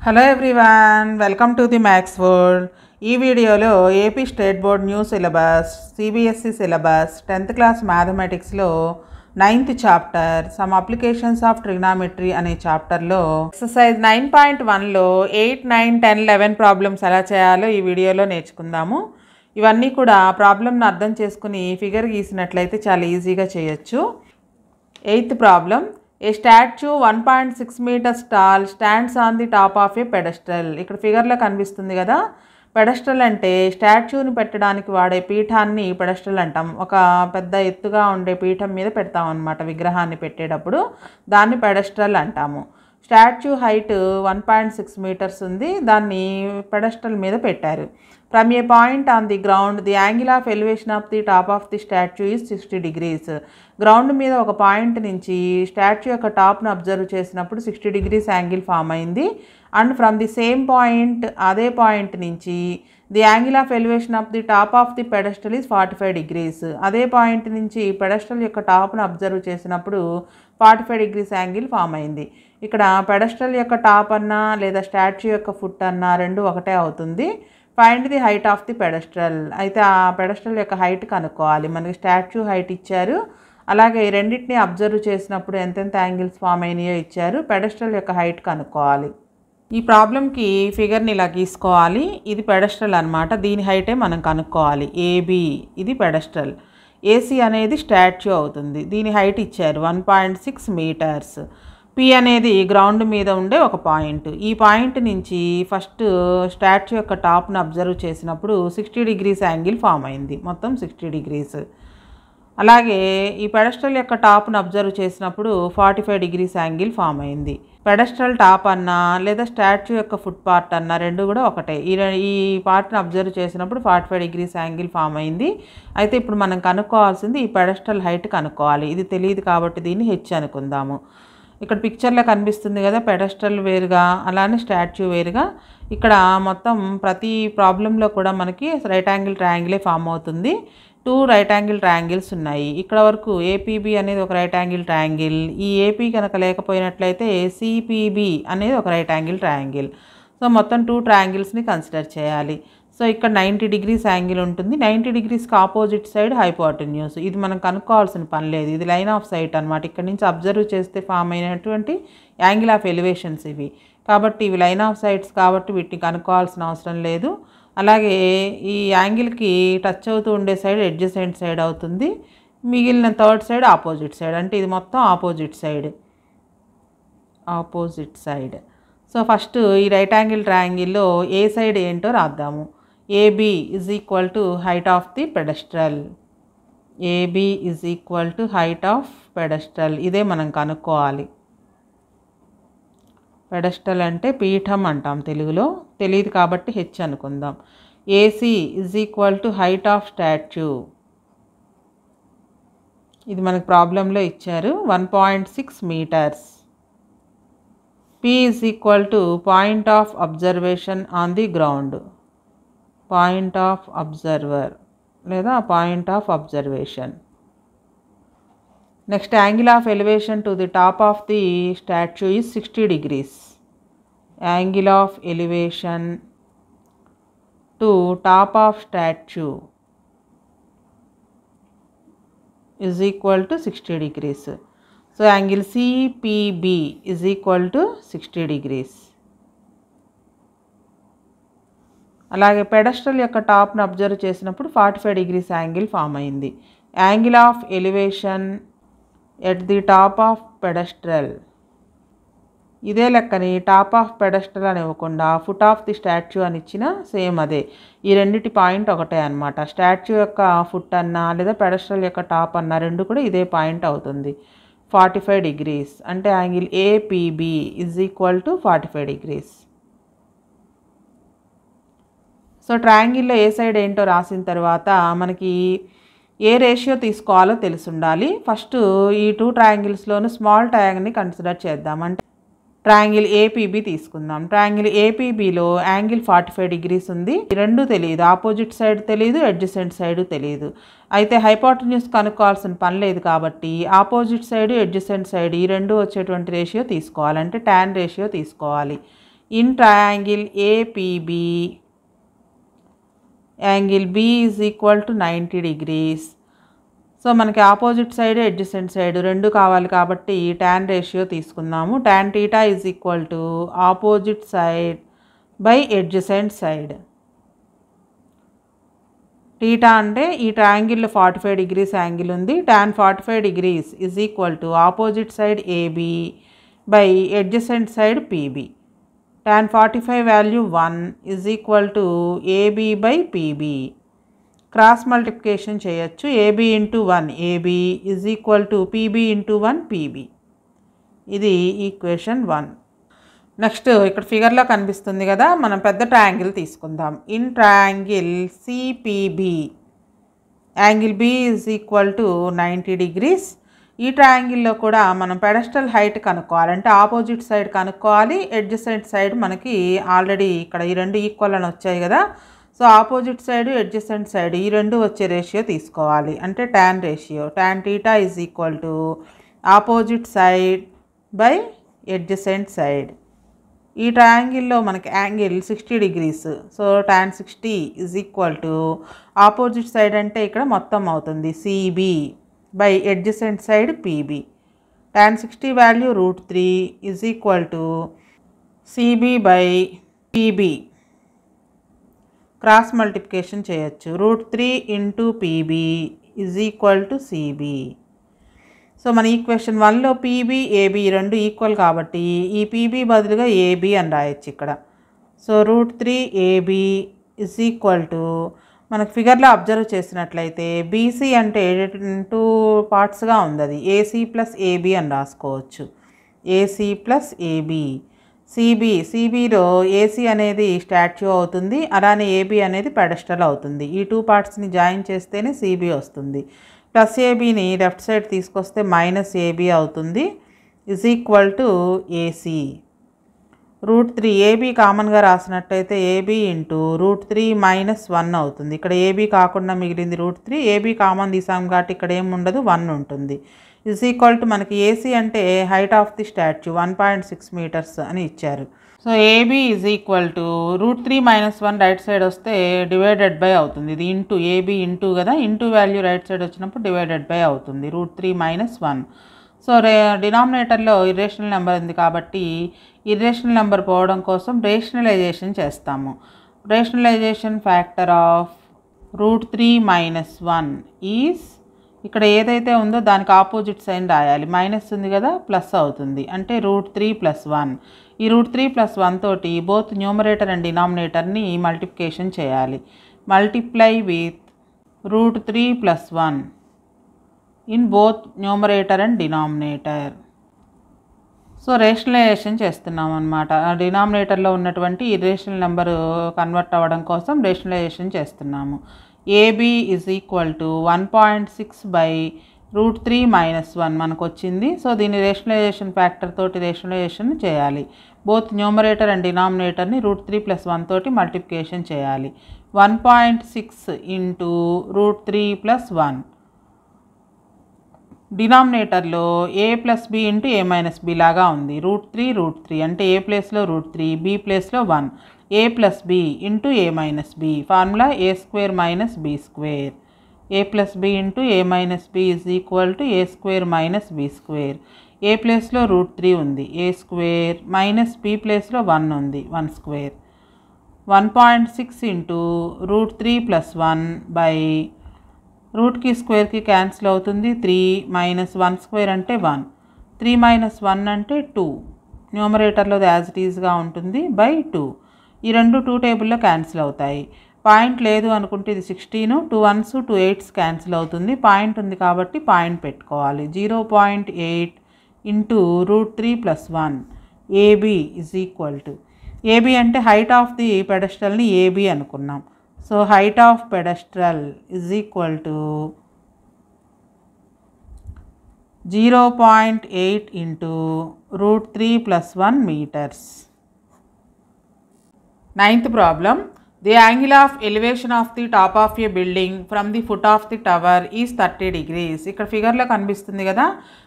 Hello everyone, welcome to the maths world. ఈ వీడియోలో AP state board new syllabus, CBSE syllabus 10th class మ్యాథమెటిక్స్లో 9th chapter some applications of trigonometry అనే చాప్టర్లో exercise 9.1లో 8, 9, 10, 11 problems ఎలా చేయాలో ఈ వీడియోలో నేర్చుకుందాము. ఇవన్నీ కూడా ప్రాబ్లమ్ను అర్థం చేసుకుని ఫిగర్ గీసినట్లయితే చాలా ఈజీగా చేయొచ్చు. 8th problem. A statue 1.6 meters tall stands on the top of a pedestal. ఇక్కడ ఫిగర్లో కనిపిస్తుంది కదా, పెడస్టల్ అంటే స్టాచ్యూని పెట్టడానికి వాడే పీఠాన్ని పెడస్టల్ అంటాం. ఒక పెద్ద ఎత్తుగా ఉండే పీఠం మీద పెడతాం అన్నమాట విగ్రహాన్ని పెట్టేటప్పుడు, దాన్ని పెడస్టల్ అంటాము. స్టాచ్యూ హైట్ 1.6 meters ఉంది, దాన్ని పెడస్టల్ మీద పెట్టారు. From a point on the ground the angle of elevation of the top of the statue is 60 degrees. Ground మీద ఒక పాయింట్ నుంచి స్టాచ్యూ యొక్క టాప్ను అబ్జర్వ్ చేసినప్పుడు 60 degrees యాంగిల్ ఫామ్ అయింది. And from the same point, అదే point నుంచి the angle of elevation of the top of the pedestal is 45 degrees. అదే point నుంచి పెడస్టల్ యొక్క టాప్ను అబ్జర్వ్ చేసినప్పుడు 45 degrees యాంగిల్ ఫామ్ అయింది. ఇక్కడ పెడస్టల్ యొక్క టాప్ అన్నా లేదా స్టాచ్యూ యొక్క ఫుట్ అన్నా రెండు ఒకటే అవుతుంది. Find the height of the pedestal. అయితే ఆ పెడస్టల్ యొక్క హైట్ కనుక్కోవాలి. మనకి స్టాచ్యూ హైట్ ఇచ్చారు, అలాగే ఈ రెండింటిని అబ్జర్వ్ చేసినప్పుడు ఎంతెంత యాంగిల్స్ ఫామ్ అయినాయో ఇచ్చారు. పెడస్టల్ యొక్క హైట్ కనుక్కోవాలి. ఈ ప్రాబ్లంకి ఫిగర్ని ఇలా గీసుకోవాలి. ఇది పెడస్టల్ అనమాట, దీని హైటే మనం కనుక్కోవాలి. ఏబి ఇది పెడస్టల్, ఏసీ అనేది స్టాచ్యూ అవుతుంది. దీని హైట్ ఇచ్చారు 1.6 meters. పి అనేది గ్రౌండ్ మీద ఉండే ఒక పాయింట్. ఈ పాయింట్ నుంచి ఫస్ట్ స్టాచ్యూ యొక్క టాప్ను అబ్జర్వ్ చేసినప్పుడు 60 degrees యాంగిల్ ఫామ్ అయింది, మొత్తం 60 degrees. అలాగే ఈ పెడస్టల్ యొక్క టాప్ను అబ్జర్వ్ చేసినప్పుడు 45 degrees యాంగిల్ ఫామ్ అయింది. పెడస్టల్ టాప్ అన్నా లేదా స్టాచ్యూ యొక్క ఫుట్ పార్ట్ అన్నా రెండు కూడా ఒకటే. ఈ పార్ట్ని అబ్జర్వ్ చేసినప్పుడు 45 degrees యాంగిల్ ఫామ్ అయింది. అయితే ఇప్పుడు మనం కనుక్కోవాల్సింది ఈ పెడస్టల్ హైట్ కనుక్కోవాలి. ఇది తెలియదు కాబట్టి దీన్ని హెచ్ అనుకుందాము. ఇక్కడ పిక్చర్లో కనిపిస్తుంది కదా, పెడస్టల్ వేరుగా అలానే స్టాచ్యూ వేరుగా. ఇక్కడ మొత్తం ప్రతి ప్రాబ్లంలో కూడా మనకి రైట్ యాంగిల్ ట్రయాంగిలే ఫామ్ అవుతుంది. 2 రైట్ యాంగిల్ ట్రయాంగిల్స్ ఉన్నాయి. ఇక్కడ వరకు ఏపీబీ అనేది ఒక రైట్ యాంగిల్ ట్రయాంగిల్. ఈ ఏపీ కనుక లేకపోయినట్లయితే సిపిబి అనేది ఒక రైట్ యాంగిల్ ట్రయాంగిల్. సో మొత్తం 2 ట్రయాంగిల్స్ని కన్సిడర్ చేయాలి. సో ఇక్కడ 90 degrees యాంగిల్ ఉంటుంది. 90 degreesకి ఆపోజిట్ సైడ్ హైపోటెన్యూస్. ఇది మనం కనుక్కోవాల్సిన పని లేదు, ఇది లైన్ ఆఫ్ సైట్ అనమాట. ఇక్కడ నుంచి అబ్జర్వ్ చేస్తే ఫామ్ అయినటువంటి యాంగిల్ ఆఫ్ ఎలివేషన్స్ ఇవి. కాబట్టి ఇవి లైన్ ఆఫ్ సైట్స్ కాబట్టి వీటిని కనుక్కోవాల్సిన అవసరం లేదు. అలాగే ఈ యాంగిల్కి టచ్ అవుతూ ఉండే సైడ్ అడ్జసెంట్ సైడ్ అవుతుంది, మిగిలిన థర్డ్ సైడ్ ఆపోజిట్ సైడ్. అంటే ఇది మొత్తం ఆపోజిట్ సైడ్. సో ఫస్ట్ ఈ రైట్ యాంగిల్ ట్రయాంగిల్లో ఏ సైడ్ ఏంటో రాద్దాము. AB is equal to height of the pedestal. AB is equal to height of pedestal. ఇదే మనం కనుక్కోవాలి. పెడస్టల్ అంటే పీఠం అంటాం తెలుగులో, తెలియదు కాబట్టి హెచ్ అనుకుందాం. AC is equal to height of statue. ఇది మనకు ప్రాబ్లంలో ఇచ్చారు 1.6 meters. P is equal to point of observation on the ground. Point of observer లేదా point of observation. Next, angle of elevation to the top of the statue is 60 degrees. Angle of elevation to top of statue is equal to 60 degrees. So angle CPB is equal to 60 degrees. అలాగే pedestal యొక్క టాప్ను observe చేసినప్పుడు 45 degrees angle form అయింది. Angle of elevation at the top of pedestal. ఇదే లెక్కని top of pedestal అని ఇవ్వకుండా foot of the statue అని ఇచ్చిన same అదే. ఈ రెండిటి పాయింట్ ఒకటే అనమాట. స్టాచ్యూ యొక్క ఫుట్ అన్నా లేదా పెడస్టల్ యొక్క టాప్ అన్నా రెండు కూడా ఇదే పాయింట్ అవుతుంది. 45 degrees అంటే angle APB is equal to 45 degrees. So ట్రయాంగిల్లో ఏ సైడ్ ఏంటో రాసిన తర్వాత మనకి ఏ రేషియో తీసుకోవాలో తెలిసి ఉండాలి. ఫస్ట్ ఈ 2 ట్రయాంగిల్స్లోనూ స్మాల్ ట్రయాంగిల్ని కన్సిడర్ చేద్దాం. అంటే ట్రయాంగిల్ ఏపీబీ తీసుకుందాం. ట్రయాంగిల్ ఏపీబీలో యాంగిల్ 45 degrees ఉంది. ఈ రెండు తెలియదు, ఆపోజిట్ సైడ్ తెలియదు, అడ్జసెంట్ సైడ్ తెలియదు. అయితే హైపోటెన్యూస్ కనుక్కోవాల్సిన పని లేదు కాబట్టి ఆపోజిట్ సైడ్ అడ్జసెంట్ సైడ్ ఈ రెండు వచ్చేటువంటి రేషియో తీసుకోవాలి. అంటే tan రేషియో తీసుకోవాలి. In triangle APB, angle B is equal to 90 degrees. So మనకి ఆపోజిట్ సైడ్ అడ్జసెంట్ సైడ్ రెండు కావాలి కాబట్టి tan రేషియో తీసుకుందాము. tan θ is equal to opposite side by adjacent side. θ అంటే ఈ ట్రయాంగిల్లో 45 degrees యాంగిల్ ఉంది. tan 45 degrees is equal to opposite side AB by adjacent side PB. tan 45 value 1 is equal to AB by PB. Cross multiplication చేయొచ్చు. AB into 1 AB is equal to PB into 1 PB. ఇది equation 1. Next ఇక్కడ ఫిగర్లో కనిపిస్తుంది కదా, మనం పెద్ద triangle తీసుకుందాం. In triangle CPB, angle B is equal to 90 degrees. ఈ ట్రయాంగిల్లో కూడా మనం పెడస్టల్ హైట్ కనుక్కోవాలంటే ఆపోజిట్ సైడ్ కనుక్కోవాలి. అడ్జసెంట్ సైడ్ మనకి ఆల్రెడీ ఇక్కడ ఈ రెండు ఈక్వల్ అని వచ్చాయి కదా, so opposite side adjacent side ఈ రెండు వచ్చే రేషియో తీసుకోవాలి. అంటే tan ratio. tan θ is equal to opposite side by adjacent side. ఈ ట్రయాంగిల్లో మనకి angle 60 degrees. So tan 60 is equal to opposite side అంటే ఇక్కడ మొత్తం అవుతుంది CB by adjacent side PB. tan 60 value √3 is equal to CB by PB. Cross multiplication చేయొచ్చు. √3 into PB is equal to CB. So మన equation 1లో PB AB రెండు equal కాబట్టి ఈ PB బదులుగా AB అని రాయొచ్చు ఇక్కడ. So √3 AB is equal to మనకు ఫిగర్లో అబ్జర్వ్ చేసినట్లయితే BC అంటే 2 పార్ట్స్గా ఉంది, అది AC ప్లస్ AB అని రాసుకోవచ్చు. AC plus AB. CBలో AC అనేది స్టాచ్యూ అవుతుంది, అలానే AB అనేది పెడస్టల్ అవుతుంది. ఈ 2 పార్ట్స్ని జాయిన్ చేస్తేనే CB వస్తుంది. ప్లస్ ABని లెఫ్ట్ సైడ్ తీసుకొస్తే మైనస్ AB అవుతుంది is equal to AC. √3 AB కామన్గా రాసినట్టయితే AB ఇంటూ √3 మైనస్ 1 అవుతుంది. ఇక్కడ AB కాకుండా మిగిలింది √3. AB కామన్ తీసాం కాబట్టి ఇక్కడ ఏమి ఉండదు, 1 ఉంటుంది. ఈజ్ ఈక్వల్ టు మనకి AC అంటే height of the statue 1.6 meters అని ఇచ్చారు. So AB is equal to √3 minus 1 right side వస్తే డివైడెడ్ బై అవుతుంది. ఇది ఇంటూ AB ఇంటూ కదా, ఇంటూ వాల్యూ రైట్ సైడ్ వచ్చినప్పుడు డివైడెడ్ బై అవుతుంది. √3 మైనస్ 1. సో డినామినేటర్లో ఇర్రేషనల్ నెంబర్ ఉంది కాబట్టి ఇర్రేషనల్ నెంబర్ పోవడం కోసం రేషనలైజేషన్ చేస్తాము. Rationalization factor of √3 minus 1 is, ఇక్కడ ఏదైతే ఉందో దానికి ఆపోజిట్ సైన్ రాయాలి. మైనస్ ఉంది కదా, ప్లస్ అవుతుంది. అంటే √3 ప్లస్ 1. ఈ √3 ప్లస్ 1 తోటి బోత్ న్యూమరేటర్ అండ్ డినామినేటర్ని మల్టిప్లికేషన్ చేయాలి. Multiply with √3 plus 1 in both numerator and denominator. So rationalization చేస్తున్నాం అనమాట. డినామినేటర్లో ఉన్నటువంటి ఇర్రేషనల్ నెంబరు కన్వర్ట్ అవ్వడం కోసం రేషనలైజేషన్ చేస్తున్నాము. AB is equal to 1.6 by √3 minus 1 మనకు వచ్చింది. సో దీన్ని రేషనలైజేషన్ ఫ్యాక్టర్ తోటి రేషనలైజేషన్ చేయాలి. బోత్ న్యూమరేటర్ అండ్ డినామినేటర్ని √3 ప్లస్ 1 తోటి మల్టిప్లికేషన్ చేయాలి. 1.6 into √3 plus 1. డినామినేటర్లో A plus B into A minus B లాగా ఉంది. √3 అంటే A ప్లేస్లో √3, B ప్లేస్లో 1. A plus B into A minus B. Formula A² minus B². A plus B into A minus B is equal to A² minus B². A ప్లేస్లో √3 ఉంది, A² minus B ప్లేస్లో 1 ఉంది, 1². 1.6 into √3 plus 1 by రూట్కి స్క్వేర్కి cancel అవుతుంది. 3 minus 1² అంటే 1. 3 minus 1 అంటే 2. న్యూమరేటర్లో as it ఈజ్గా ఉంటుంది by 2. ఈ రెండు 2 టేబుల్లో క్యాన్సిల్ అవుతాయి. పాయింట్ లేదు అనుకుంటే ఇది 16, 2 1s 2 8s క్యాన్సిల్ అవుతుంది. పాయింట్ ఉంది కాబట్టి పాయింట్ పెట్టుకోవాలి. 0.8 into √3 plus 1. AB is equal to, AB అంటే హైట్ ఆఫ్ ది పెడస్టల్ని AB అనుకున్నాం. So height of pedestal is equal to 0.8 into √3 plus 1 meters. 9th problem. The angle of elevation of the top of a building from the foot of the tower is 30 degrees. ఇక్కడ ఫిగర్లో కనిపిస్తుంది కదా,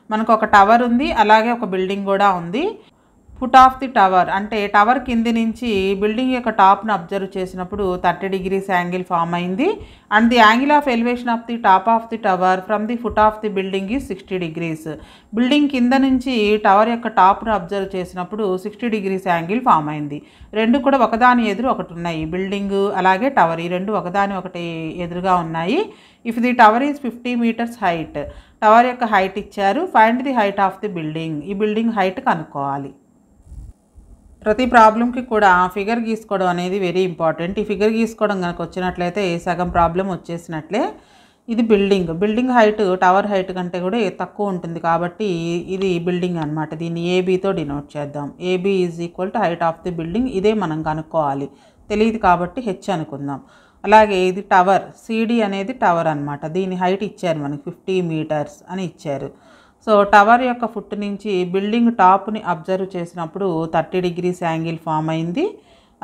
మనకు ఒక tower ఉంది, అలాగే ఒక building కూడా ఉంది. ఫుట్ ఆఫ్ ది టవర్ అంటే టవర్ కింది నుంచి బిల్డింగ్ యొక్క టాప్ను అబ్జర్వ్ చేసినప్పుడు 30 degrees యాంగిల్ ఫామ్ అయింది. And the angle of elevation of the top of the tower from the foot of the building is 60 degrees. Building కింద నుంచి టవర్ యొక్క టాప్ను observe చేసినప్పుడు 60 degrees యాంగిల్ ఫామ్ అయింది. రెండు కూడా ఒకదాని ఎదురు ఒకటి ఉన్నాయి. బిల్డింగ్ అలాగే టవర్ ఈ రెండు ఒకదాని ఒకటి ఎదురుగా ఉన్నాయి. If the tower is 50 meters height, tower యొక్క హైట్ ఇచ్చారు. Find the height of the building, ఈ బిల్డింగ్ హైట్ కనుక్కోవాలి. ప్రతి ప్రాబ్లంకి కూడా ఫిగర్ గీసుకోవడం అనేది వెరీ ఇంపార్టెంట్. ఈ ఫిగర్ గీసుకోవడం కనుక వచ్చినట్లయితే సగం ప్రాబ్లం వచ్చేసినట్లే. ఇది బిల్డింగ్ హైట్ టవర్ హైట్ కంటే కూడా తక్కువ ఉంటుంది కాబట్టి ఇది బిల్డింగ్ అనమాట. దీన్ని ఏబీతో డినోట్ చేద్దాం. AB is equal to height of the building. ఇదే మనం కనుక్కోవాలి. తెలియదు కాబట్టి హెచ్ అనుకుందాం. అలాగే ఇది టవర్, సిడి అనేది టవర్ అనమాట. దీని హైట్ ఇచ్చారు మనకి 50 meters అని ఇచ్చారు. సో టవర్ యొక్క ఫుట్ నుంచి బిల్డింగ్ టాప్ని అబ్జర్వ్ చేసినప్పుడు 30 degrees యాంగిల్ ఫామ్ అయింది.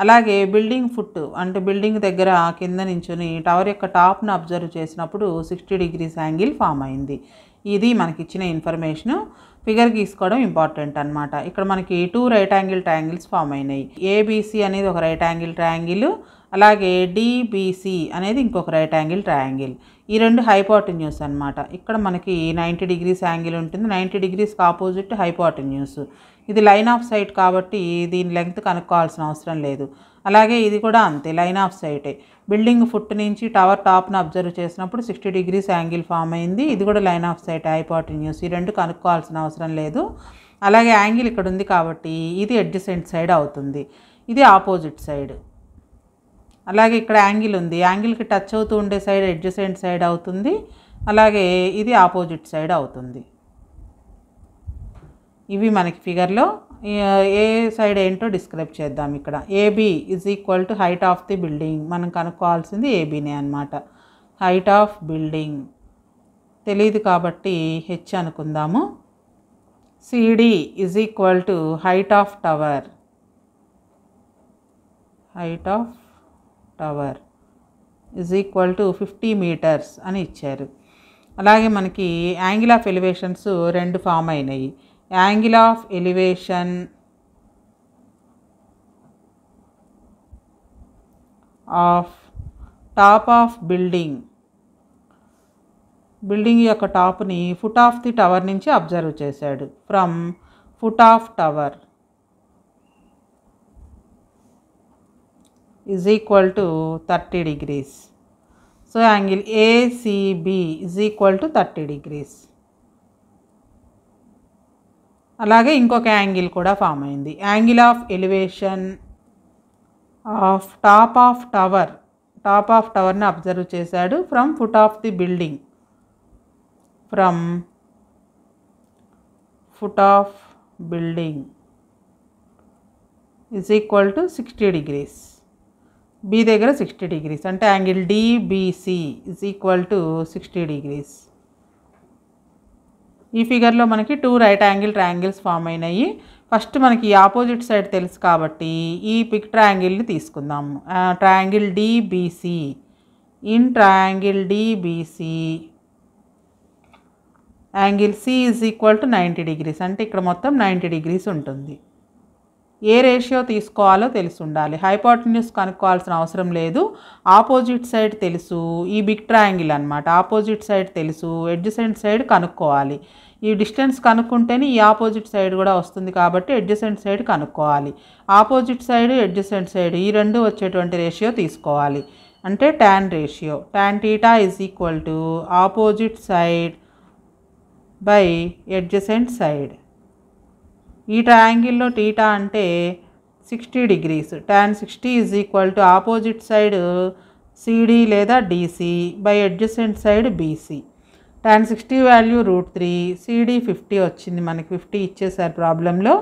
అలాగే బిల్డింగ్ ఫుట్ అంటే బిల్డింగ్ దగ్గర కింద నుంచుని టవర్ యొక్క టాప్ను అబ్జర్వ్ చేసినప్పుడు 60 degrees యాంగిల్ ఫామ్ అయింది. ఇది మనకి ఇచ్చిన ఇన్ఫర్మేషను. ఫిగర్ గీసుకోవడం ఇంపార్టెంట్ అనమాట. ఇక్కడ మనకి 2 right angle triangles ఫామ్ అయినాయి. ఏబీసీ అనేది ఒక రైట్ యాంగిల్ ట్రయాంగిల్, అలాగే డిబిసి అనేది ఇంకొక రైట్ యాంగిల్ ట్రయాంగిల్. ఈ రెండు హైపోటెన్యూస్ అనమాట. ఇక్కడ మనకి 90 degrees యాంగిల్ ఉంటుంది. 90 degrees ఆపోజిట్ హైపోటెన్యూస్. ఇది లైన్ ఆఫ్ సైట్ కాబట్టి దీని లెంగ్త్ కనుక్కోవాల్సిన అవసరం లేదు. అలాగే ఇది కూడా అంతే, లైన్ ఆఫ్ సైటే. బిల్డింగ్ ఫుట్ నుంచి టవర్ టాప్ను అబ్జర్వ్ చేసినప్పుడు 60 degrees యాంగిల్ ఫామ్ అయింది. ఇది కూడా లైన్ ఆఫ్ సైట్ హైపోటెన్యూస్. ఈ రెండు కనుక్కోవాల్సిన అవసరం లేదు. అలాగే యాంగిల్ ఇక్కడ ఉంది కాబట్టి ఇది అడ్జసెంట్ సైడ్ అవుతుంది, ఇది ఆపోజిట్ సైడ్. అలాగే ఇక్కడ యాంగిల్ ఉంది, యాంగిల్కి టచ్ అవుతూ ఉండే సైడ్ అడ్జసెంట్ సైడ్ అవుతుంది. అలాగే ఇది ఆపోజిట్ సైడ్ అవుతుంది. ఇవి మనకి ఫిగర్లో ఏ సైడ్ ఏంటో డిస్క్రైబ్ చేద్దాం. ఇక్కడ AB is equal to height of the building. మనం కనుక్కోవాల్సింది ఏబీనే అనమాట. హైట్ ఆఫ్ బిల్డింగ్ తెలియదు కాబట్టి హెచ్ అనుకుందాము. CD is equal to height of tower. Height of tower is equal to 50 meters అని ఇచ్చారు. అలాగే మనకి యాంగిల్ ఆఫ్ ఎలివేషన్స్ రెండు ఫామ్ అయినాయి. Angle of elevation of top of building, building యొక్క టాప్ని ఫుట్ ఆఫ్ ది టవర్ నుంచి అబ్జర్వ్ చేశాడు. From foot of tower is equal to 30 degrees. So angle ACB is equal to 30 degrees. అలాగే ఇంకొక angle కూడా form అయింది. Angle of elevation of top of టవర్ని observe చేశాడు. From foot of the building, from foot of building is equal to 60 degrees. B దగ్గర 60 degrees అంటే angle DBC is equal to 60 degrees. ఈ ఫిగర్లో మనకి 2 right angle triangles ఫామ్ అయినాయి. First మనకి opposite side తెలుసు కాబట్టి ఈ పిక్ ట్రయాంగిల్ని తీసుకుందాము. Triangle DBC. In triangle DBC angle C is equal to 90 degrees అంటే ఇక్కడ మొత్తం 90 degrees ఉంటుంది. ఏ రేషియో తీసుకోవాలో తెలిసి ఉండాలి. హైపోటెన్యూస్ కనుక్కోవాల్సిన అవసరం లేదు. ఆపోజిట్ సైడ్ తెలుసు, ఈ బిగ్ ట్రయాంగిల్ అనమాట. ఆపోజిట్ సైడ్ తెలుసు, అడ్జసెంట్ సైడ్ కనుక్కోవాలి. ఈ డిస్టెన్స్ కనుక్కుంటేనే ఈ ఆపోజిట్ సైడ్ కూడా వస్తుంది కాబట్టి అడ్జసెంట్ సైడ్ కనుక్కోవాలి. ఆపోజిట్ సైడ్ అడ్జసెంట్ సైడ్ ఈ రెండు వచ్చేటువంటి రేషియో తీసుకోవాలి. అంటే tan ratio. tan θ is equal to opposite side by adjacent side. ఈ ట్రయాంగిల్లో టీటా అంటే 60 degrees. tan 60 is equal to opposite side CD లేదా DC by adjacent side BC. tan 60 value √3, CD 50 వచ్చింది మనకి. 50 ఇచ్చేసారు ప్రాబ్లంలో.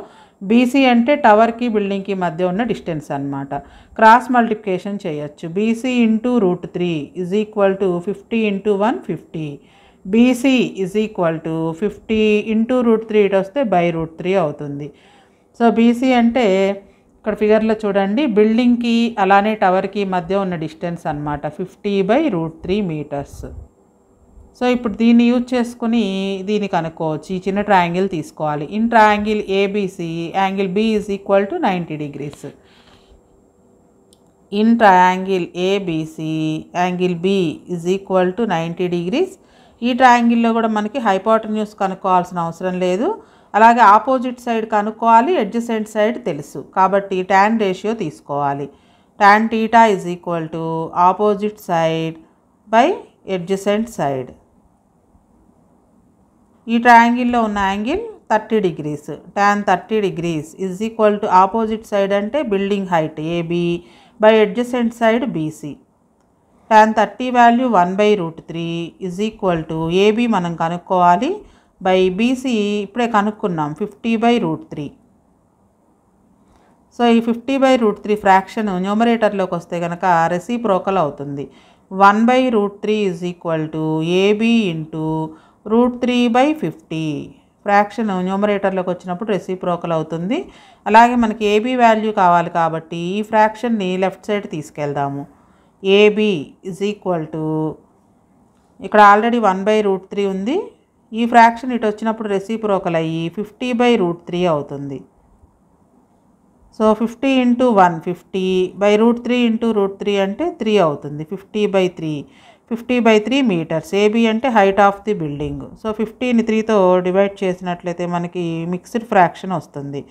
బీసీ అంటే టవర్కి బిల్డింగ్కి మధ్య ఉన్న డిస్టెన్స్ అనమాట. క్రాస్ మల్టిప్లికేషన్ చేయొచ్చు. BC into √3 is equal to 50 into 1 50. BC is equal to 50 into √3 ఇటు వస్తే బై √3 అవుతుంది. సో బీసీ అంటే ఇక్కడ ఫిగర్లో చూడండి, బిల్డింగ్కి అలానే టవర్కి మధ్య ఉన్న డిస్టెన్స్ అనమాట. 50 బై √3 meters. సో ఇప్పుడు దీన్ని యూజ్ చేసుకుని దీన్ని కనుక్కోవచ్చు. ఈ చిన్న ట్రయాంగిల్ తీసుకోవాలి. In triangle ABC angle B is equal to 90 degrees. In triangle ABC angle B is equal to 90 degrees. ఈ ట్రయాంగిల్లో కూడా మనకి హైపోటెన్యూస్ కనుక్కోవాల్సిన అవసరం లేదు. అలాగే ఆపోజిట్ సైడ్ కనుక్కోవాలి, అడ్జసెంట్ సైడ్ తెలుసు కాబట్టి tan రేషియో తీసుకోవాలి. tan θ is equal to opposite side by adjacent side. ఈ ట్రయాంగిల్లో ఉన్న angle 30 degrees. tan 30 degrees is equal to opposite side అంటే building height AB by adjacent side BC. tan 30 value 1/√3 is equal to AB మనం కనుక్కోవాలి by BC ఇప్పుడే కనుక్కున్నాం 50/√3. So ఈ 50/√3 fraction న్యూమరేటర్లోకి వస్తే కనుక రెసిప్రోకల్ అవుతుంది. 1/√3 is equal to AB into √3/50. Fraction న్యూమరేటర్లోకి వచ్చినప్పుడు రెసిప్రోకల్ అవుతుంది. అలాగే మనకి ఏబీ వాల్యూ కావాలి కాబట్టి ఈ ఫ్రాక్షన్ని లెఫ్ట్ సైడ్ తీసుకెళ్దాము. ఏబీ ఈజ్ ఈక్వల్ టు ఇక్కడ ఆల్రెడీ 1/√3 ఉంది. ఈ ఫ్రాక్షన్ ఇటు వచ్చినప్పుడు రెసిప్రోకల్ అయ్యి 50/√3 అవుతుంది. సో 50 ఇంటూ 1 50/√3 ఇంటూ √3 అంటే 3 అవుతుంది. 50/3 మీటర్స్. ఏబి అంటే height of the building. So 50ని 3తో డివైడ్ చేసినట్లయితే మనకి మిక్స్డ్ ఫ్రాక్షన్ వస్తుంది.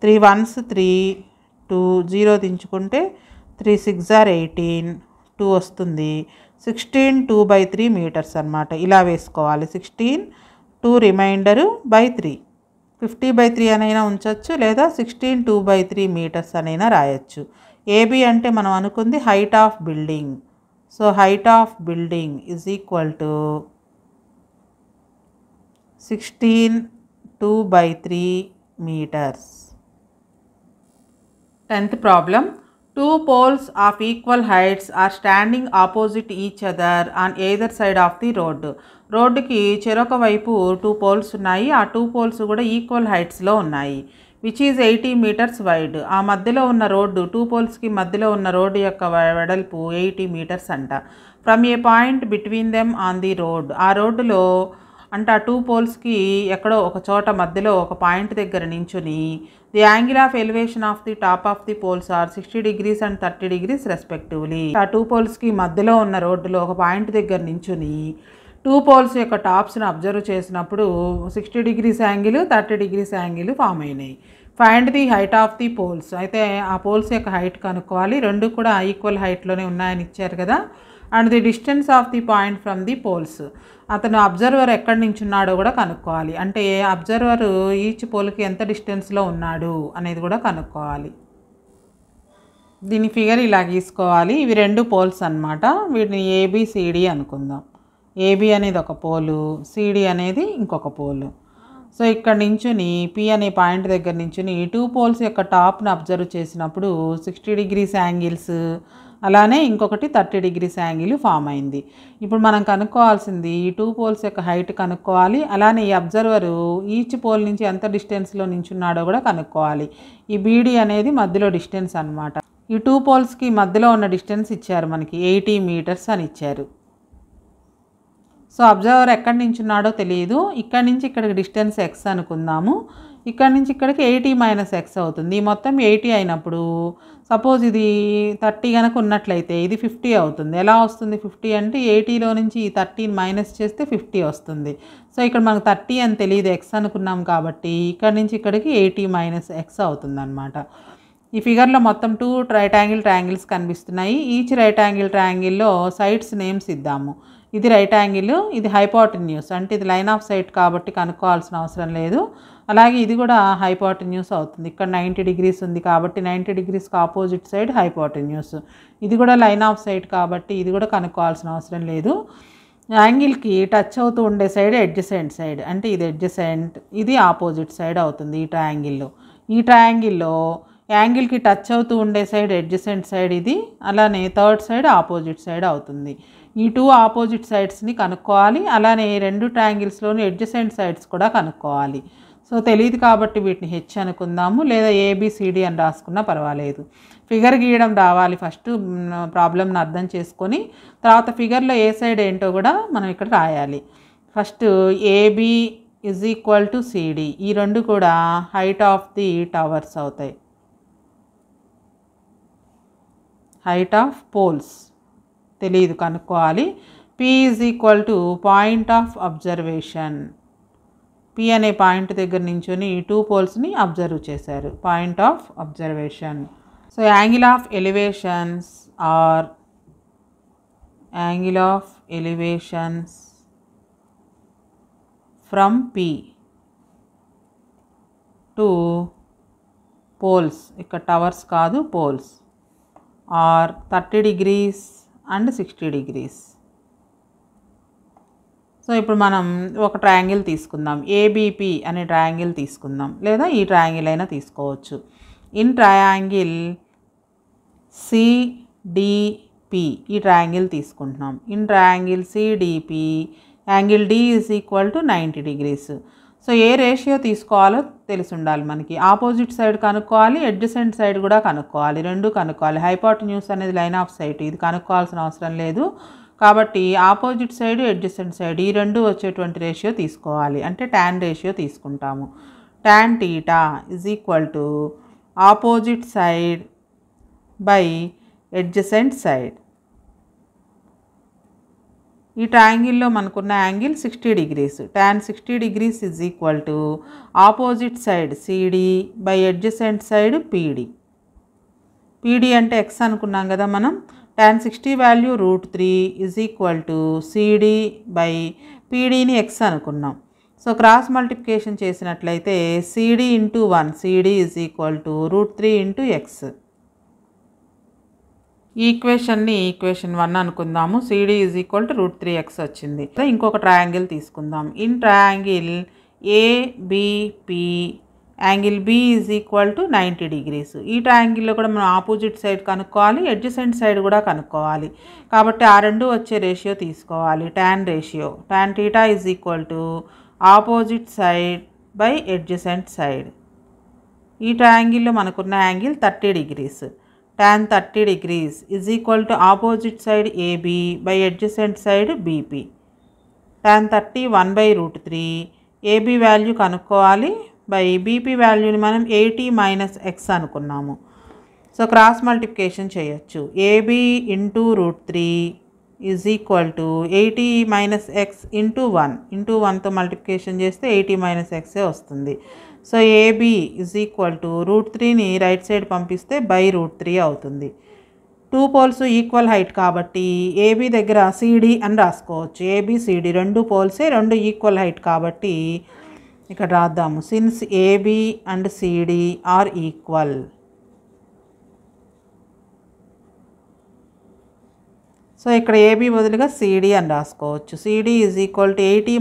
3 1s 3 2 0 దించుకుంటే 3 6 are 18 2 వస్తుంది. 16 2/3 మీటర్స్ అనమాట. ఇలా వేసుకోవాలి. 16 2 రిమైండరు బై 3 50/3 అనైనా ఉంచవచ్చు లేదా 16 2/3 మీటర్స్ అనైనా రాయొచ్చు. ఏబి అంటే మనం అనుకుంది height of building. So height of building is equal to 16 2/3 meters. 10th problem. Two poles of equal heights are standing opposite each other on either side of the road. రోడ్డుకి చెరొక వైపు 2 poles ఉన్నాయి. ఆ 2 poles కూడా equal హైట్స్లో ఉన్నాయి. Which is 80 meters wide. ఆ మధ్యలో ఉన్న రోడ్డు 2 poles కి మధ్యలో ఉన్న రోడ్డు యొక్క వెడల్పు 80 meters అంట. From a point between them on the road. ఆ రోడ్డులో అంటే ఆ 2 poles-కి ఎక్కడో ఒక చోట మధ్యలో ఒక పాయింట్ దగ్గర నించుని the angle of elevation of the top of the poles are 60 degrees and 30 degrees respectively. ఆ 2 poles-కి మధ్యలో ఉన్న రోడ్డులో ఒక పాయింట్ దగ్గర నించుని 2 poles యొక్క టాప్స్ని అబ్జర్వ్ చేసినప్పుడు 60 degrees angle 30 degrees angle form అయినాయి. Find the height of the poles. అయితే ఆ పోల్స్ యొక్క హైట్ కనుక్కోవాలి. రెండు కూడా ఈక్వల్ హైట్లోనే ఉన్నాయని ఇచ్చారు కదా. And the distance of the point from the poles. అతను అబ్జర్వర్ ఎక్కడి నుంచి ఉన్నాడో కూడా కనుక్కోవాలి. అంటే అబ్జర్వర్ ఈచ్ పోల్కి ఎంత డిస్టెన్స్లో ఉన్నాడు అనేది కూడా కనుక్కోవాలి. దీని ఫిగర్ ఇలా గీసుకోవాలి. ఇవి 2 పోల్స్ అన్నమాట. వీటిని ఏబిసిడి అనుకుందాం. ఏబి అనేది ఒక పోలు, సిడి అనేది ఇంకొక పోలు. సో ఇక్కడ నించుని పి అనే పాయింట్ దగ్గర నించుని 2 poles యొక్క టాప్ను అబ్జర్వ్ చేసినప్పుడు 60 degrees యాంగిల్స్ అలానే ఇంకొకటి 30 degrees యాంగిల్ ఫామ్ అయింది. ఇప్పుడు మనం కనుక్కోవాల్సింది ఈ 2 poles యొక్క హైట్ కనుక్కోవాలి. అలానే ఈ అబ్జర్వరు ఈచ్ పోల్ నుంచి ఎంత డిస్టెన్స్లో నించున్నాడో కూడా కనుక్కోవాలి. ఈ బీడీ అనేది మధ్యలో డిస్టెన్స్ అనమాట. ఈ 2 poles-కి మధ్యలో ఉన్న డిస్టెన్స్ ఇచ్చారు మనకి 80 meters అని ఇచ్చారు. సో అబ్జర్వర్ ఎక్కడి నుంచి ఉన్నాడో తెలియదు. ఇక్కడి నుంచి ఇక్కడికి డిస్టెన్స్ ఎక్స్ అనుకుందాము. ఇక్కడి నుంచి ఇక్కడికి 80 - x అవుతుంది. ఈ మొత్తం 80 అయినప్పుడు సపోజ్ ఇది 30 కనుక ఉన్నట్లయితే ఇది 50 అవుతుంది. ఎలా వస్తుంది 50 అంటే 80లో నుంచి ఈ 30 మైనస్ చేస్తే 50 వస్తుంది. సో ఇక్కడ మనకు 30 అని తెలియదు, ఎక్స్ అనుకున్నాం కాబట్టి ఇక్కడి నుంచి ఇక్కడికి 80 - x అవుతుంది అనమాట. ఈ ఫిగర్లో మొత్తం 2 రైట్ యాంగిల్ ట్రయాంగిల్స్ కనిపిస్తున్నాయి. ఈచ్ రైట్ యాంగిల్ ట్రయాంగిల్లో సైడ్స్ నేమ్స్ ఇద్దాము. ఇది రైట్ యాంగిల్, ఇది హైపోటెన్యూస్ అంటే ఇది లైన్ ఆఫ్ సైట్ కాబట్టి కనుక్కోవాల్సిన అవసరం లేదు. అలాగే ఇది కూడా హైపోటెన్యూస్ అవుతుంది. ఇక్కడ 90 degrees ఉంది కాబట్టి 90 degreesకి ఆపోజిట్ సైడ్ హైపోటెన్యూస్. ఇది కూడా లైన్ ఆఫ్ సైట్ కాబట్టి ఇది కూడా కనుక్కోవాల్సిన అవసరం లేదు. యాంగిల్కి టచ్ అవుతూ ఉండే సైడ్ అడ్జసెంట్ సైడ్ అంటే ఇది అడ్జసెంట్, ఇది ఆపోజిట్ సైడ్ అవుతుంది ఈ ట్రయాంగిల్లో. ఈ ట్రయాంగిల్లో యాంగిల్కి టచ్ అవుతూ ఉండే సైడ్ అడ్జసెంట్ సైడ్ ఇది, అలానే థర్డ్ సైడ్ ఆపోజిట్ సైడ్ అవుతుంది. ఈ 2 ఆపోజిట్ సైడ్స్ని కనుక్కోవాలి. అలానే 2 ట్రయాంగిల్స్లోని అడ్జసెంట్ సైడ్స్ కూడా కనుక్కోవాలి. సో తెలియదు కాబట్టి వీటిని హెచ్ అనుకుందాము, లేదా ఏబిసిడి అని రాసుకున్నా పర్వాలేదు. ఫిగర్ గీయడం రావాలి ఫస్ట్, ప్రాబ్లమ్ని అర్థం చేసుకొని తర్వాత ఫిగర్లో ఏ సైడ్ ఏంటో కూడా మనం ఇక్కడ రాయాలి. First AB is equal to CD, ఈ రెండు కూడా హైట్ ఆఫ్ ది టవర్స్ అవుతాయి, హైట్ ఆఫ్ పోల్స్ తెలియదు కనుక్కోవాలి. P is equal to point of observation, P అనే పాయింట్ దగ్గర నుంచొని 2 పోల్స్ని అబ్జర్వ్ చేశారు, point of observation. So angle of elevations are angle of elevations from P to poles, ఇక్కడ towers కాదు poles, are 30 degrees and 60 degrees. So ఇప్పుడు మనం ఒక ట్రయాంగిల్ తీసుకుందాం, ఏబిపి అనే ట్రయాంగిల్ తీసుకుందాం, లేదా ఈ ట్రయాంగిల్ అయినా తీసుకోవచ్చు. ఇన్ ట్రయాంగిల్ సిడిపి ఈ ట్రయాంగిల్ తీసుకుంటున్నాం. In triangle CDP angle D is equal to 90 degrees. So ఏ రేషియో తీసుకోవాలో తెలిసి ఉండాలి మనకి. ఆపోజిట్ సైడ్ కనుక్కోవాలి, అడ్జసెంట్ సైడ్ కూడా కనుక్కోవాలి, రెండు కనుక్కోవాలి. హైపోటెన్యూస్ అనేది లైన్ ఆఫ్ సైట్, ఇది కనుక్కోవాల్సిన అవసరం లేదు. కాబట్టి ఆపోజిట్ సైడ్ అడ్జసెంట్ సైడ్ ఈ రెండు వచ్చేటువంటి రేషియో తీసుకోవాలి, అంటే tan రేషియో తీసుకుంటాము. tan θ is equal to opposite side by adjacent side. ఈ ట్రయాంగిల్లో మనకున్న angle 60 degrees, tan 60 degrees is equal to opposite side CD by adjacent side PD. PD అంటే ఎక్స్ అనుకున్నాం కదా మనం, tan 60 value √3 is equal to CD by పీడీని X అనుకున్నాం. So cross multiplication చేసినట్లయితే CD into 1 CD is equal to √3 into X. ఈ ఈక్వేషన్ని equation 1 అనుకుందాము. CD is equal to √3x వచ్చింది. ఇంకొక ట్రయాంగిల్ తీసుకుందాం. In triangle ABP angle B is equal to 90 degrees. ఈ ట్రయాంగిల్లో కూడా మనం ఆపోజిట్ సైడ్ కనుక్కోవాలి, అడ్జసెంట్ సైడ్ కూడా కనుక్కోవాలి. కాబట్టి ఆ రెండు వచ్చే రేషియో తీసుకోవాలి, tan ratio. tan θ is equal to opposite side by adjacent side. ఈ ట్రయాంగిల్లో మనకున్న angle 30 degrees. tan 30 degrees is equal to opposite side AB by adjacent side BP. tan 30 1/√3, AB value కనుక్కోవాలి, బై బీపీ వాల్యూని మనం 80 - x అనుకున్నాము. So cross multiplication చేయొచ్చు. AB into √3 is equal to 80 - x into 1, into 1తో multiplication చేస్తే 80 - x వస్తుంది. So AB is equal to √3ని right side పంపిస్తే బై √3 అవుతుంది. 2 పోల్స్ ఈక్వల్ హైట్ కాబట్టి ఏబి దగ్గర సిడి అని రాసుకోవచ్చు. ఏబిసిడి రెండు పోల్సే, రెండు ఈక్వల్ హైట్ కాబట్టి ఇక్కడ రాద్దాము. Since AB and CD are equal, so ఇక్కడ ఏబి బదులుగా సిడి అని రాసుకోవచ్చు. CD is equal to 80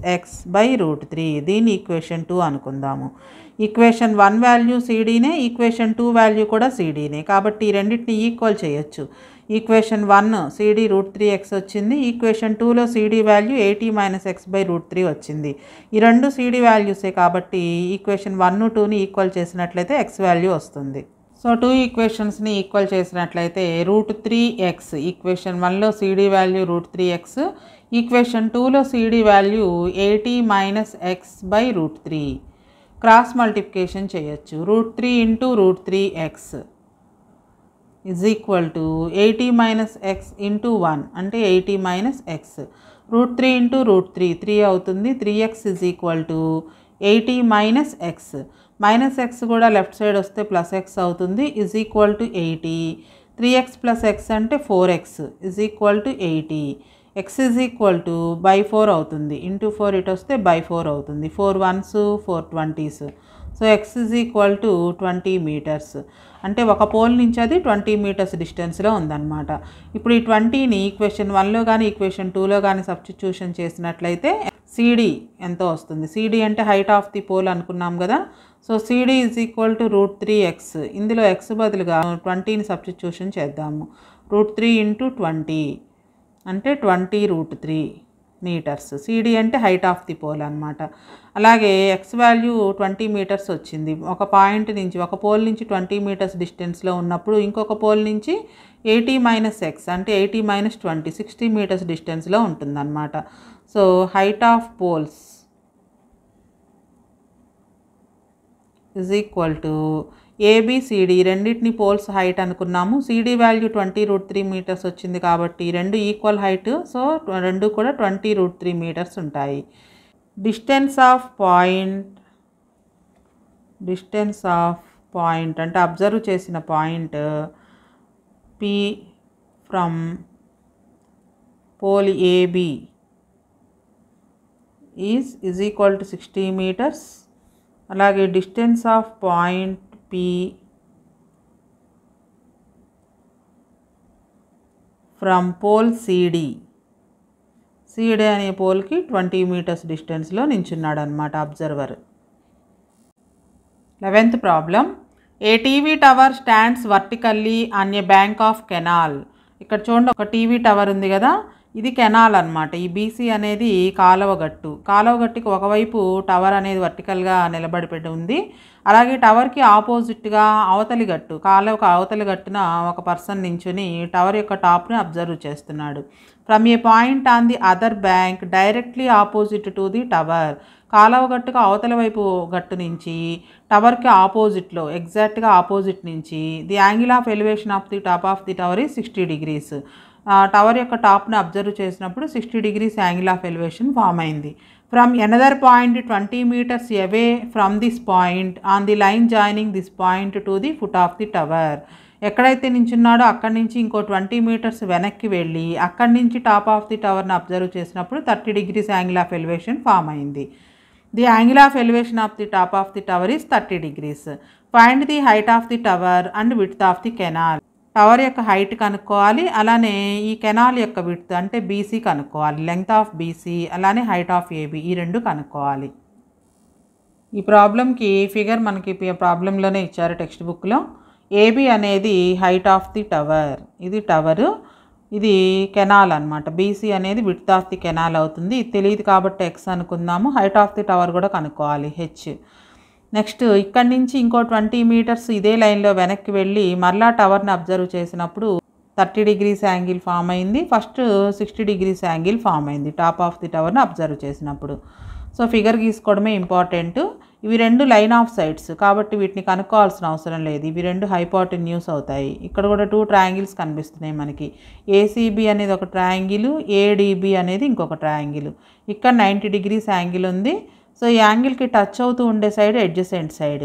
- x by √3. దీన్ని ఈక్వేషన్ 2 అనుకుందాము. ఈక్వేషన్ 1 వాల్యూ సిడీనే, ఈక్వేషన్ 2 వాల్యూ కూడా సిడీనే, కాబట్టి ఈ రెండింటిని ఈక్వల్ చేయొచ్చు. ఈక్వేషన్ 1 సిడి √3x వచ్చింది, ఈక్వేషన్ 2లో సిడి వాల్యూ 80 - x బై √3 వచ్చింది. ఈ రెండు సిడి వాల్యూసే కాబట్టి ఈక్వేషన్ 1, 2ని ఈక్వల్ చేసినట్లయితే x వాల్యూ వస్తుంది. సో 2 ఈక్వేషన్స్ని ఈక్వల్ చేసినట్లయితే √3x, ఈక్వేషన్ 1లో సిడి వాల్యూ √3x, ఈక్వేషన్ 2లో CD value 80 - x by √3. Cross multiplication చేయొచ్చు. √3 into √3x is equal to 80 - x into 1 అంటే 80 - x. √3 ఇంటూ √3 3 అవుతుంది. 3x is equal to 80 - x. -x కూడా left side వస్తే +x అవుతుంది, is equal to 80. 3x + x అంటే 4x is equal to 80. x is equal to buy 4 అవుతుంది, into 4 ఇటు వస్తే by 4 అవుతుంది. 4 1s 4 20s. So x is equal to 20 meters, అంటే ఒక పోల్ నుంచి అది 20 meters డిస్టెన్స్లో ఉందన్నమాట. ఇప్పుడు ఈ 20ని ఈక్వేషన్ 1లో కానీ ఈక్వేషన్ 2లో కానీ సబ్స్టిట్యూషన్ చేసినట్లయితే సిడి ఎంతో వస్తుంది. సిడి అంటే హైట్ ఆఫ్ ది పోల్ అనుకున్నాం కదా. So CD is equal to √3x. ఇందులో x బదులుగా 20ని సబ్స్టిట్యూషన్ చేద్దాము. √3 ఇంటూ 20 అంటే 20 √3. మీటర్స్. సిడి అంటే హైట్ ఆఫ్ ది పోల్ అనమాట. అలాగే ఎక్స్ వాల్యూ 20 మీటర్స్ వచ్చింది. ఒక పాయింట్ నుంచి ఒక పోల్ నుంచి 20 మీటర్స్ డిస్టెన్స్లో ఉన్నప్పుడు ఇంకొక పోల్ నుంచి 80 - x అంటే 80 - 20 60 మీటర్స్ డిస్టెన్స్లో ఉంటుందన్నమాట. So height of poles is equal to ABCD, రెండింటిని పోల్స్ హైట్ అనుకున్నాము. సిడి వాల్యూ 20√3 మీటర్స్ వచ్చింది కాబట్టి రెండు ఈక్వల్ హైట్, సో రెండు కూడా 20√3 మీటర్స్ ఉంటాయి. డిస్టెన్స్ ఆఫ్ పాయింట్ అంటే అబ్జర్వ్ చేసిన point P from pole AB is equal to 60 metres. అలాగే distance of point P from pole CD అనే పోల్కి 20 మీటర్స్ డిస్టెన్స్లో నించున్నాడు అనమాట observer. 11th problem. A TV tower stands vertically on a bank of canal. ఇక్కడ చూడండి, ఒక టీవీ టవర్ ఉంది కదా, ఇది కెనాల్ అనమాట. ఈ బీసీ అనేది కాలువగట్టుకి ఒకవైపు టవర్ అనేది వర్టికల్గా నిలబడి ఉంది. అలాగే టవర్కి ఆపోజిట్గా అవతలి గట్టున ఒక పర్సన్ నించుని టవర్ యొక్క టాప్ని అబ్జర్వ్ చేస్తున్నాడు. From a point on the other bank directly opposite to the tower. కాలువగట్టుకు అవతల వైపు గట్టు నుంచి టవర్కి ఆపోజిట్లో ఎగ్జాక్ట్గా ఆపోజిట్ నుంచి the angle of elevation of the top of the tower is 60 degrees. Tower యొక్క టాప్ని అబ్జర్వ్ చేసినప్పుడు 60 degrees angle of elevation form అయింది. From another point 20 meters away from this point on the line joining this point to the foot of the tower. ఎక్కడైతే నించున్నాడో అక్కడి నుంచి ఇంకో 20 meters వెనక్కి వెళ్ళి అక్కడి నుంచి టాప్ ఆఫ్ ది టవర్ని అబ్జర్వ్ చేసినప్పుడు 30 degrees angle of elevation form అయింది. The angle of elevation of the top of the tower is 30 degrees. Find the height of the tower and width of the canal. Tower యొక్క height కనుక్కోవాలి, అలానే ఈ canal యొక్క width అంటే BC కనుక్కోవాలి. Length of BC అలానే height of AB ఈ రెండు కనుక్కోవాలి. ఈ ప్రాబ్లంకి ఫిగర్ మనకి ప్రాబ్లంలోనే ఇచ్చారు టెక్స్ట్ బుక్లో. ఏబీ అనేది హైట్ ఆఫ్ ది టవర్, ఇది టవరు, ఇది కెనాల్ అనమాట. బీసీ అనేది విడ్త్ ఆఫ్ ది కెనాల్ అవుతుంది. ఇది తెలియదు కాబట్టి ఎక్స్ అనుకుందాము. హైట్ ఆఫ్ ది టవర్ కూడా కనుక్కోవాలి, హెచ్. నెక్స్ట్ ఇక్కడి నుంచి ఇంకో 20 meters ఇదే లైన్లో వెనక్కి వెళ్ళి మరలా టవర్ని అబ్జర్వ్ చేసినప్పుడు 30 degrees యాంగిల్ ఫామ్ అయింది. ఫస్ట్ 60 degrees యాంగిల్ ఫామ్ అయింది టాప్ ఆఫ్ ది టవర్ని అబ్జర్వ్ చేసినప్పుడు. సో ఫిగర్ గీసుకోవడమే ఇంపార్టెంట్. ఇవి రెండు లైన్ ఆఫ్ సైడ్స్ కాబట్టి వీటిని కనుక్కోవాల్సిన అవసరం లేదు. ఇవి రెండు హైపోటెన్యూస్ అవుతాయి. ఇక్కడ కూడా 2 triangles కనిపిస్తున్నాయి మనకి. ఏసీబీ అనేది ఒక ట్రయాంగిల్, ఏడీబీ అనేది ఇంకొక ట్రయాంగిల్. ఇక్కడ 90 degrees యాంగిల్ ఉంది. సో ఈ యాంగిల్కి టచ్ అవుతూ ఉండే సైడ్ అడ్జసెంట్ సైడ్.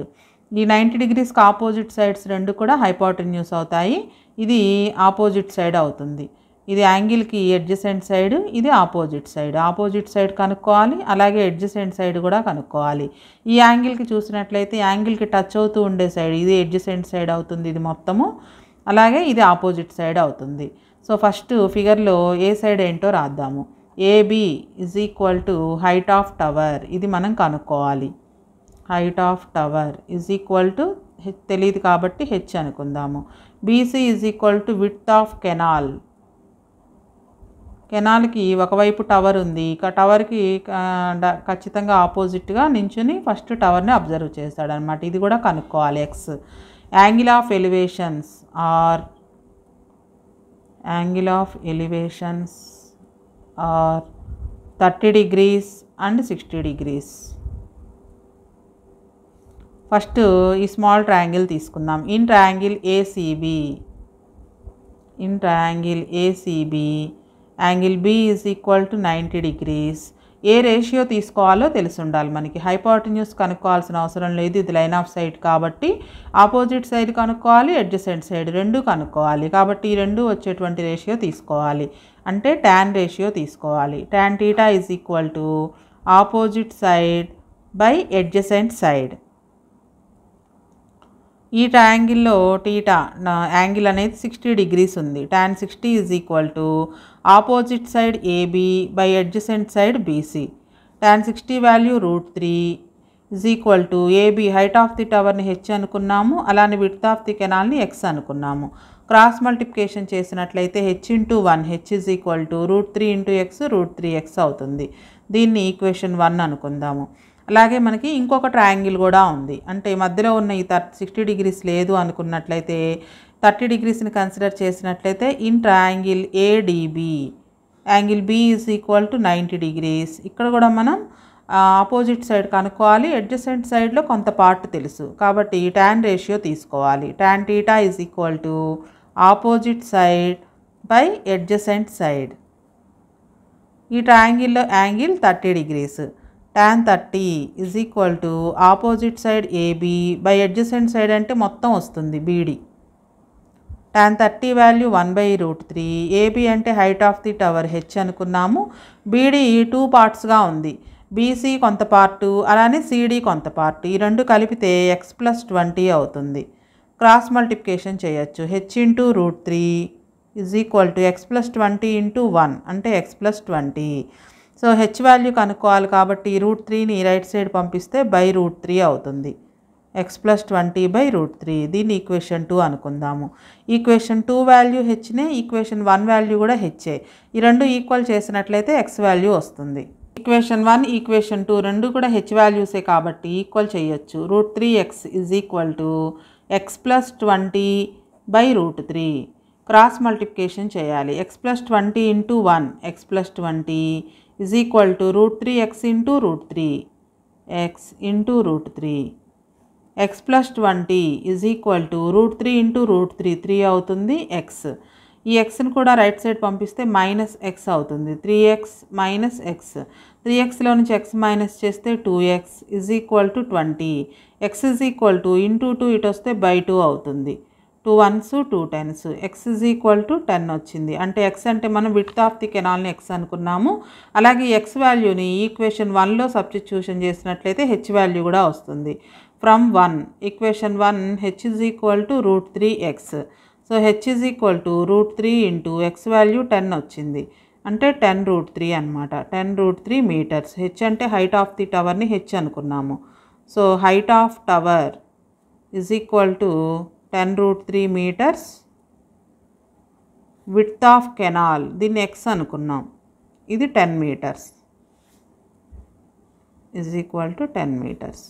ఈ 90 degreesకి ఆపోజిట్ సైడ్స్ రెండు కూడా హైపోటెన్యూస్ అవుతాయి. ఇది ఆపోజిట్ సైడ్ అవుతుంది. ఇది యాంగిల్కి అడ్జసెంట్ సైడ్, ఇది ఆపోజిట్ సైడ్ కనుక్కోవాలి. అలాగే అడ్జసెంట్ సైడ్ కూడా కనుక్కోవాలి. ఈ యాంగిల్కి చూసినట్లయితే యాంగిల్కి టచ్ అవుతూ ఉండే సైడ్ ఇది అడ్జసెంట్ సైడ్ అవుతుంది, ఇది మొత్తము. అలాగే ఇది ఆపోజిట్ సైడ్ అవుతుంది. సో ఫస్ట్ ఫిగర్లో ఏ సైడ్ ఏంటో రాద్దాము. AB is equal to height of tower, ఇది మనం కనుక్కోవాలి. Height of tower is equal to తెలియదు కాబట్టి హెచ్ అనుకుందాము. BC is equal to width of canal. కెనాల్కి ఒకవైపు టవర్ ఉంది. ఇక టవర్కి ఖచ్చితంగా ఆపోజిట్గా నించుని ఫస్ట్ టవర్ని అబ్జర్వ్ చేస్తాడనమాట. ఇది కూడా కనుక్కోవాలి, X. Angle of elevations are 30 degrees and 60 degrees. First ఈ స్మాల్ ట్రయాంగిల్ తీసుకుందాం. In triangle ACB angle B is equal to 90 degrees. ఏ రేషియో తీసుకోవాలో తెలిసి ఉండాలి మనకి. హైపోటెన్యూస్ కనుక్కోవాల్సిన అవసరం లేదు, ఇది లైన్ ఆఫ్ సైట్ కాబట్టి. ఆపోజిట్ సైడ్ కనుక్కోవాలి, అడ్జసెంట్ సైడ్ రెండు కనుక్కోవాలి. కాబట్టి ఈ రెండు వచ్చేటువంటి రేషియో తీసుకోవాలి. అంటే tan రేషియో తీసుకోవాలి. tan θ is equal to opposite side by adjacent side. ఈ ట్రయాంగిల్లో టీటా యాంగిల్ అనేది 60 degrees ఉంది. tan 60 is equal to opposite side AB by adjacent side BC. tan 60 value √3 is equal to AB height of the టవర్ని H అనుకున్నాము, అలానే width of the కెనాల్ని X అనుకున్నాము. Cross multiplication చేసినట్లయితే h into 1 h is equal to √3 into X √3x అవుతుంది. దీన్ని equation 1 అనుకుందాము. అలాగే మనకి ఇంకొక ట్రయాంగిల్ కూడా ఉంది. అంటే మధ్యలో ఉన్న ఈ 60 డిగ్రీస్ లేదు అనుకున్నట్లయితే 30 డిగ్రీస్ని కన్సిడర్ చేసినట్లయితే in triangle ADB angle B is equal to 90 degrees. ఇక్కడ కూడా మనం ఆపోజిట్ సైడ్ కనుక్కోవాలి. అడ్జసెంట్ సైడ్లో కొంత పార్ట్ తెలుసు కాబట్టి tan రేషియో తీసుకోవాలి. tan θ is equal to opposite side by adjacent side. ఈ ట్రయాంగిల్లో angle 30 degrees. tan 30 is equal to opposite side AB by adjacent side అంటే మొత్తం వస్తుంది బీడి. tan 30 value 1/√3. ఏబి అంటే height of the tower h అనుకున్నాము. బీడి 2 పార్ట్స్గా ఉంది. బీసీ కొంత పార్టు అలానే సిడి కొంత పార్ట్. ఈ రెండు కలిపితే x+20 అవుతుంది. క్రాస్ మల్టిప్లికేషన్ చేయొచ్చు. h into √3 is equal to x+20 into 1 అంటే x+20. సో h వాల్యూ కనుక్కోవాలి కాబట్టి √3ని రైట్ సైడ్ పంపిస్తే √3 అవుతుంది. x+20/√3. దీన్ని ఈక్వేషన్ 2 అనుకుందాము. ఈక్వేషన్ 2 వాల్యూ హెచ్నే, ఈక్వేషన్ 1 వాల్యూ కూడా హెచ్ఏ. ఈ రెండు ఈక్వల్ చేసినట్లయితే x వాల్యూ వస్తుంది. ఈక్వేషన్ 1 ఈక్వేషన్ 2 రెండు కూడా h వాల్యూసే కాబట్టి ఈక్వల్ చేయొచ్చు. √3x is equal to x+20/√3. Cross multiplication చేయాలి. x+20 into 1 x+20 is equal to √3x into √3 x into √3. x+20 is equal to √3 into √3 3 అవుతుంది x. ఈ xని కూడా రైట్ సైడ్ పంపిస్తే -x అవుతుంది. 3x - x. 3xలో నుంచి x మైనస్ చేస్తే 2x is equal to 20. x is equal to into 2 ఇటు వస్తే /2 అవుతుంది. 2 1s 2 10s. x is equal to 10 వచ్చింది. అంటే x అంటే మనం విడ్త్ ఆఫ్ ది కెనాల్ని x అనుకున్నాము. అలాగే x వాల్యూని ఈక్వేషన్ 1లో సబ్స్టిట్యూషన్ చేసినట్లయితే h వాల్యూ కూడా వస్తుంది. From 1 equation 1 h is equal to √3x. So h is equal to √3 into x value 10 వచ్చింది. అంటే 10√3 అనమాట. 10√3 మీటర్స్. h అంటే హైట్ ఆఫ్ ది టవర్ని h అనుకున్నాము. So height of tower is equal to 10√3 metres. Width of canal దీన్ని x అనుకున్నాం. ఇది 10 metres is equal to 10 metres.